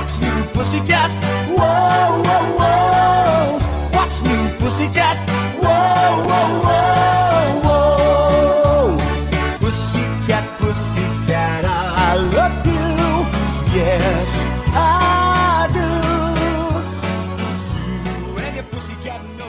What's new, pussycat? Whoa, whoa, whoa. What's new, pussycat? Whoa, whoa, whoa, whoa. Pussycat, pussycat, I love you. Yes, I do. You and your pussycat knows.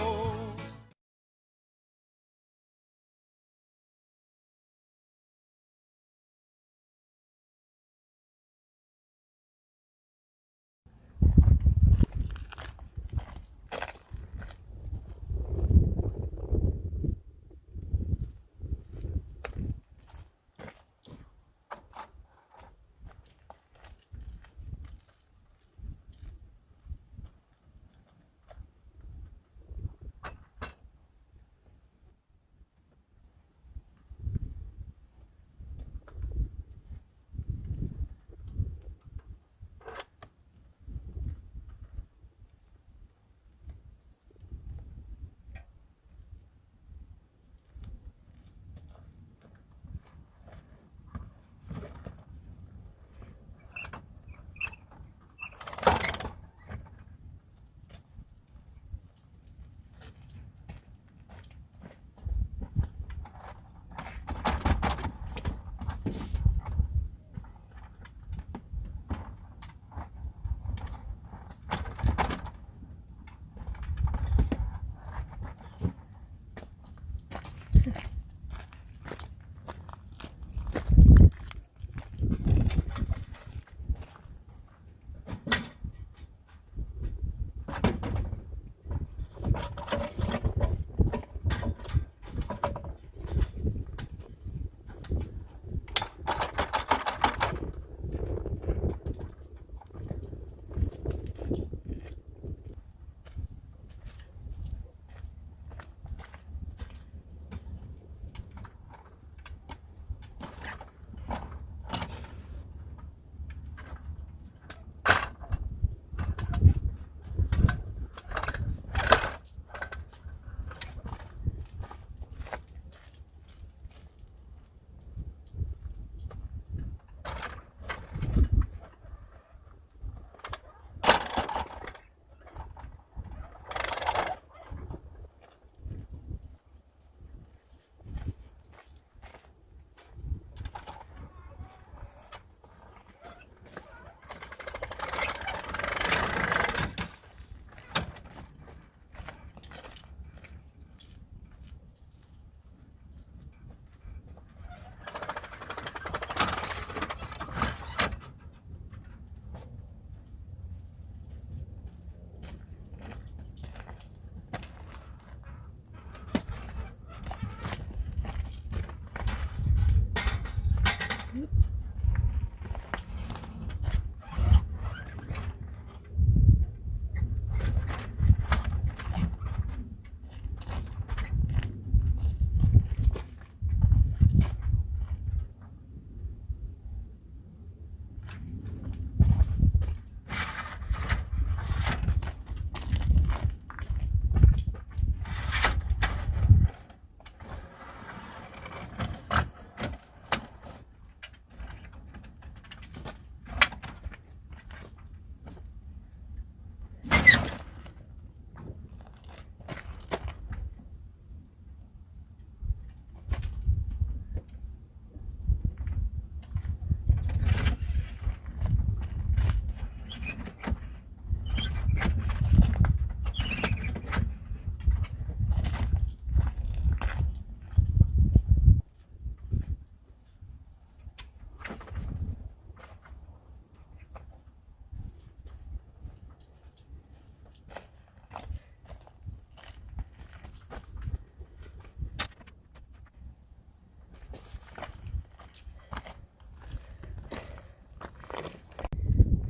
Oops.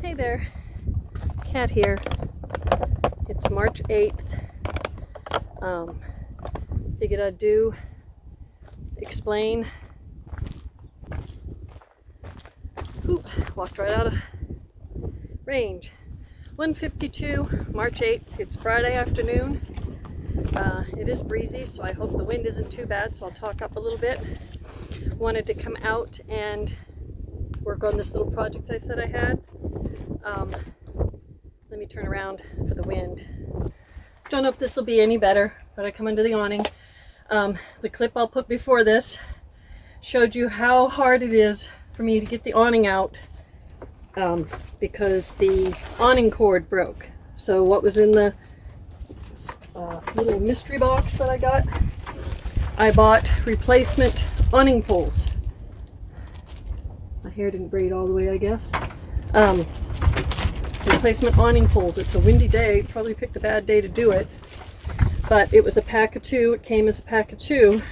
Hey there, Katt here. It's March 8th. Figured I'd explain. Oop, walked right out of range. 1:52, March 8th. It's Friday afternoon. It is breezy, so I hope the wind isn't too bad, so I'll talk up a little bit. Wanted to come out and work on this little project I said I had. me turn around for the wind. Don't know if this will be any better, but I come into the awning. The clip I'll put before this showed you how hard it is for me to get the awning out because the awning cord broke. So what was in the little mystery box that I bought replacement awning poles. My hair didn't braid all the way, I guess. Replacement awning poles. It's a windy day. Probably picked a bad day to do it. But it was a pack of 2. It came as a pack of 2.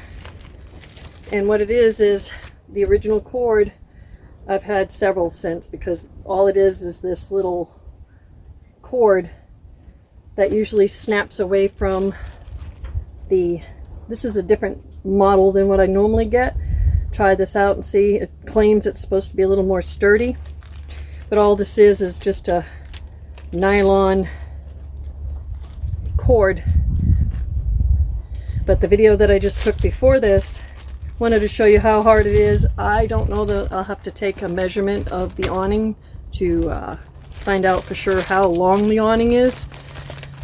And what it is the original cord. I've had several since, because all it is this little cord that usually snaps away from the... This is a different model than what I normally get. Try this out and see. It claims it's supposed to be a little more sturdy, but all this is just a nylon cord. But the video that I just took before this wanted to show you how hard it is. I don't know that I'll have to take a measurement of the awning to find out for sure how long the awning is.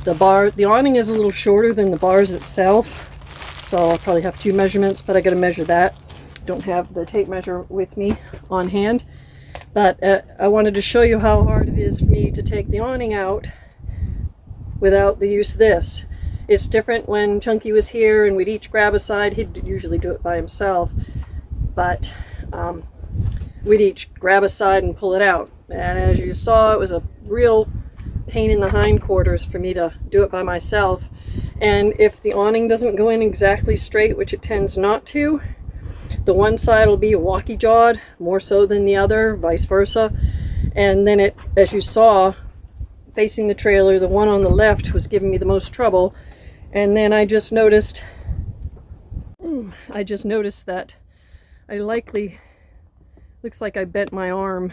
The awning is a little shorter than the bars itself, so I'll probably have 2 measurements, but I got to measure that. Don't have the tape measure with me on hand, but I wanted to show you how hard it is for me to take the awning out without the use of this. It's different when Chunky was here and we'd each grab a side. He'd usually do it by himself, but we'd each grab a side and pull it out. And as you saw, it was a real pain in the hindquarters for me to do it by myself. And if the awning doesn't go in exactly straight, which it tends not to, the one side will be walkie-jawed more so than the other, vice versa. And then it, as you saw, facing the trailer, the one on the left was giving me the most trouble. And then I just noticed that I likely, looks like I bent my arm.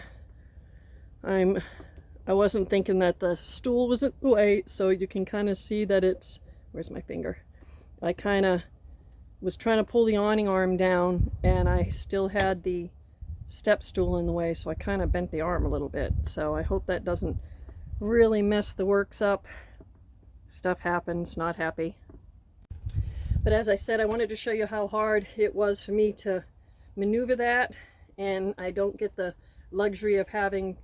I wasn't thinking that the stool was in the way, so you can kind of see that it's, where's my finger? I kind of was trying to pull the awning arm down, and I still had the step stool in the way, so I kind of bent the arm a little bit. So I hope that doesn't really mess the works up. Stuff happens, not happy. But as I said, I wanted to show you how hard it was for me to maneuver that, and I don't get the luxury of having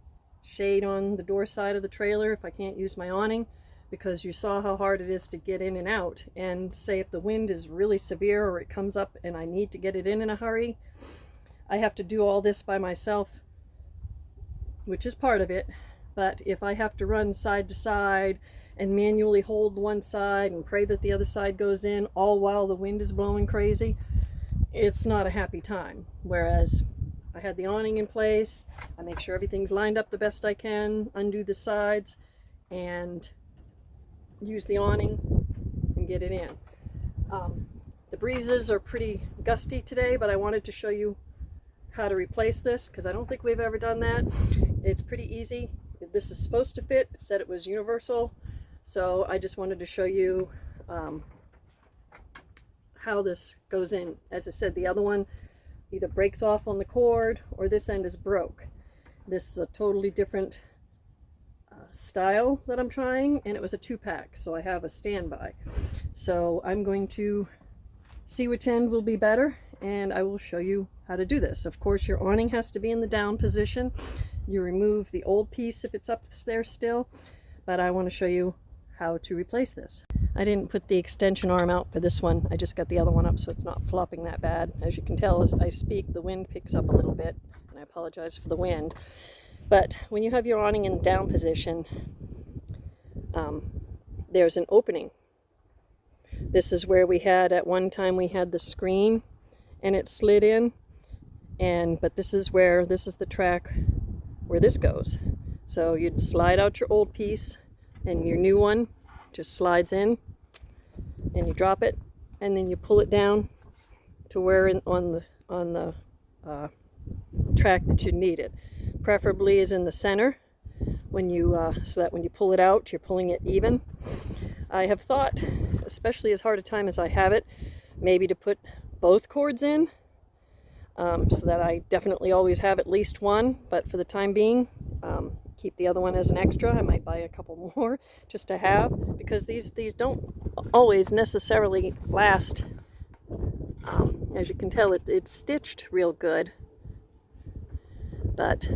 shade on the door side of the trailer if I can't use my awning, because you saw how hard it is to get in and out. And say if the wind is really severe or it comes up and I need to get it in a hurry, I have to do all this by myself, which is part of it. But if I have to run side to side and manually hold one side and pray that the other side goes in, all while the wind is blowing crazy, it's not a happy time. Whereas I had the awning in place, I make sure everything's lined up the best I can, undo the sides, and use the awning and get it in. The breezes are pretty gusty today, but I wanted to show you how to replace this, because I don't think we've ever done that. It's pretty easy. This is supposed to fit. It said it was universal, so I just wanted to show you how this goes in. As I said, the other one either breaks off on the cord or this end is broke. This is a totally different style that I'm trying, and it was a 2-pack, so I have a standby. So I'm going to see which end will be better, and I will show you how to do this. Of course, your awning has to be in the down position. You remove the old piece if it's up there still, but I want to show you how to replace this. I didn't put the extension arm out for this one. I just got the other one up so it's not flopping that bad. As you can tell, as I speak, the wind picks up a little bit, and I apologize for the wind. But when you have your awning in down position, there's an opening. This is where we had, at one time we had the screen and it slid in, but this is the track where this goes. So you'd slide out your old piece and your new one just slides in, and you drop it, and then you pull it down to where on the track that you need it. Preferably is in the center, when you so that when you pull it out, you're pulling it even. I have thought, especially as hard a time as I have it, maybe to put both cords in, so that I definitely always have at least one. But for the time being, keep the other one as an extra. I might buy a couple more just to have, because these don't always necessarily last. As you can tell, it's stitched real good, but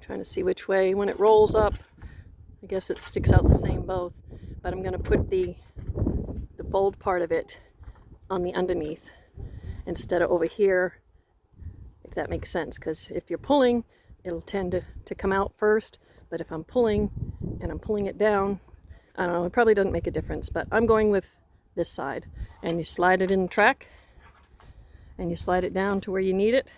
trying to see which way. When it rolls up, I guess it sticks out the same both, but I'm going to put the fold part of it on the underneath instead of over here, if that makes sense, because if you're pulling, it'll tend to come out first, but if I'm pulling and I'm pulling it down, I don't know, it probably doesn't make a difference. But I'm going with this side, and you slide it in the track and you slide it down to where you need it,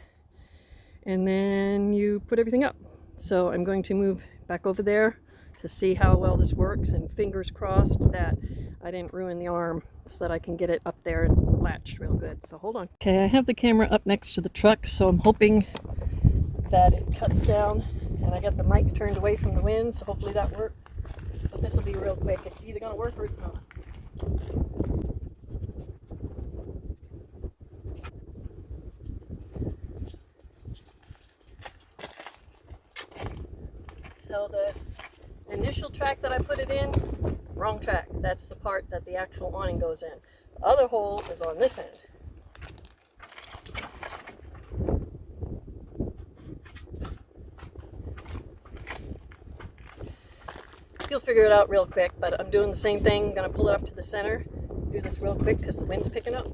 and then you put everything up. So I'm going to move back over there to see how well this works, and fingers crossed that I didn't ruin the arm, so that I can get it up there and latched real good. So hold on. Okay, I have the camera up next to the truck, so I'm hoping that it cuts down, and I got the mic turned away from the wind, so hopefully that works. But this will be real quick. It's either going to work or it's not. So the initial track that I put it in, wrong track. That's the part that the actual awning goes in. The other hole is on this end. You'll figure it out real quick, but I'm doing the same thing. I'm going to pull it up to the center. Do this real quick because the wind's picking up.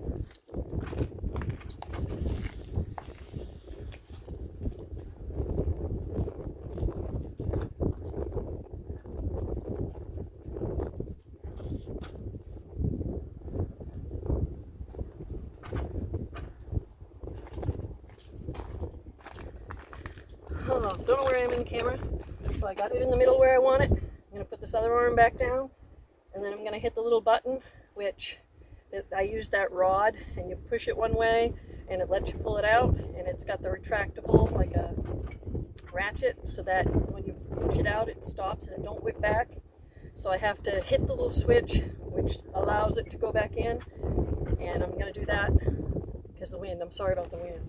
Oh, don't know where I am in the camera. So I got it in the middle where I want it. I'm going to put this other arm back down, and then I'm going to hit the little button, which I use that rod, and you push it one way and it lets you pull it out, and it's got the retractable like a ratchet, so that when you inch it out it stops and it don't whip back. So I have to hit the little switch which allows it to go back in, and I'm going to do that because the wind. I'm sorry about the wind.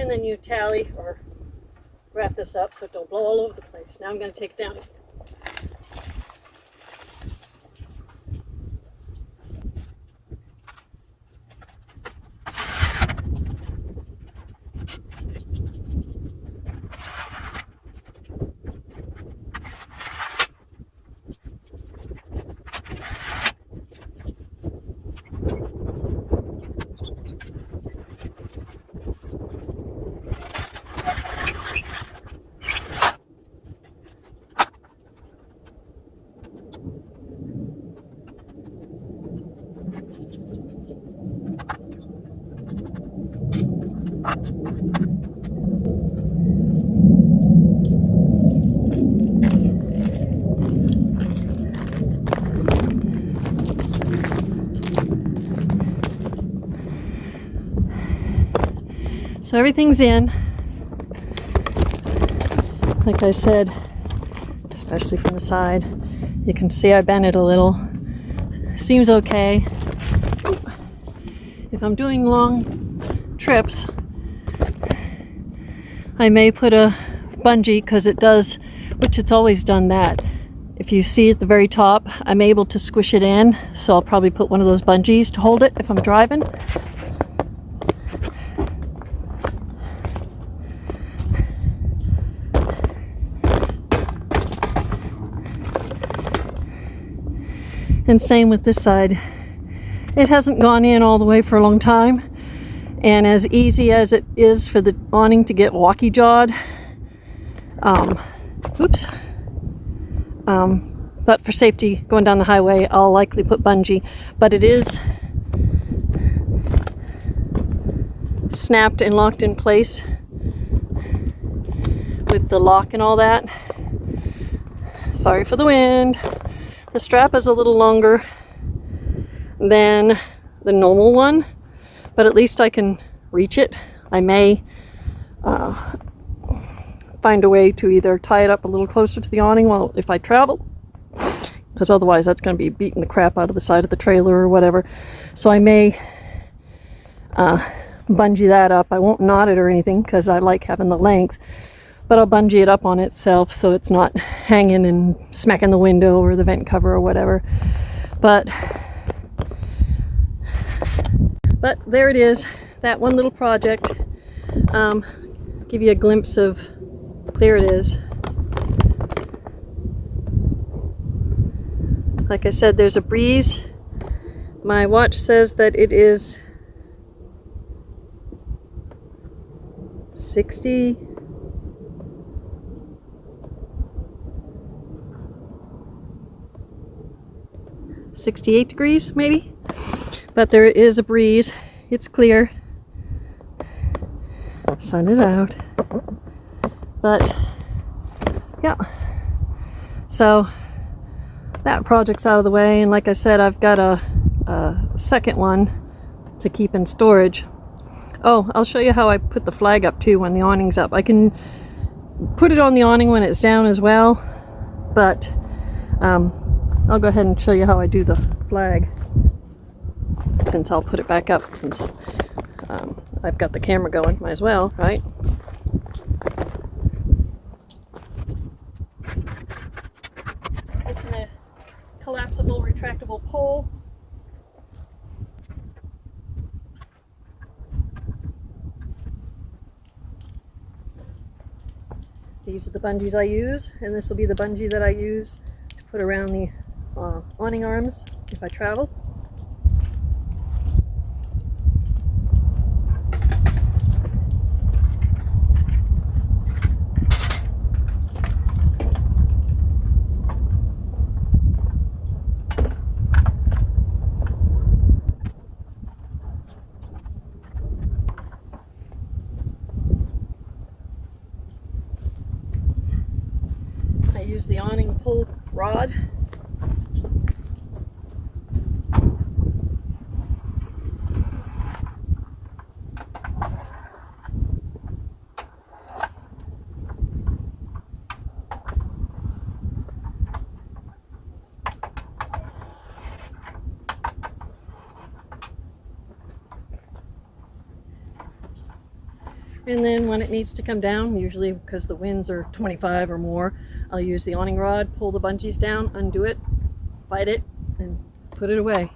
and then you tally or wrap this up so it don't blow all over the place. Now I'm going to take it down. So everything's in. Like I said, especially from the side, you can see I bent it a little. Seems okay. If I'm doing long trips, I may put a bungee, because it does, which it's always done that. If you see at the very top, I'm able to squish it in, so I'll probably put one of those bungees to hold it if I'm driving. And same with this side. It hasn't gone in all the way for a long time, and as easy as it is for the awning to get walkie-jawed, but for safety going down the highway, I'll likely put bungee. But it is snapped and locked in place with the lock and all that. Sorry for the wind. The strap is a little longer than the normal one, but at least I can reach it. I may find a way to either tie it up a little closer to the awning while if I travel, because otherwise that's going to be beating the crap out of the side of the trailer or whatever. So I may bungee that up. I won't knot it or anything because I like having the length, but I'll bungee it up on itself so it's not hanging and smacking the window or the vent cover or whatever. But there it is, that one little project. Give you a glimpse of, there it is. Like I said, there's a breeze. My watch says that it is 68 degrees maybe, but there is a breeze. It's clear. Sun is out, but yeah, so that project's out of the way, and like I said, I've got a second one to keep in storage. Oh, I'll show you how I put the flag up too when the awning's up. I can put it on the awning when it's down as well, but I'll go ahead and show you how I do the flag, since I'll put it back up, since I've got the camera going. Might as well, right? It's in a collapsible, retractable pole. These are the bungees I use, and this will be the bungee that I use to put around the awning arms if I travel. I use the awning pull rod. And then when it needs to come down, usually because the winds are 25 or more, I'll use the awning rod, pull the bungees down, undo it, bite it, and put it away.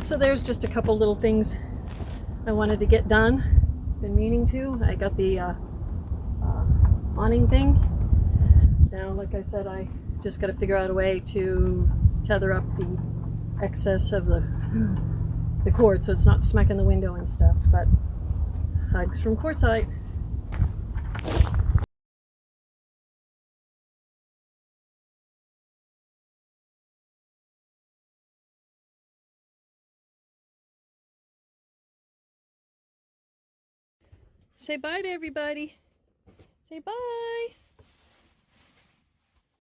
So there's just a couple little things I wanted to get done. Been meaning to. I got the awning thing. Now, like I said, I just got to figure out a way to tether up the excess of the cord so it's not smacking the window and stuff. But hugs from Quartzsite. Say bye to everybody. Say bye.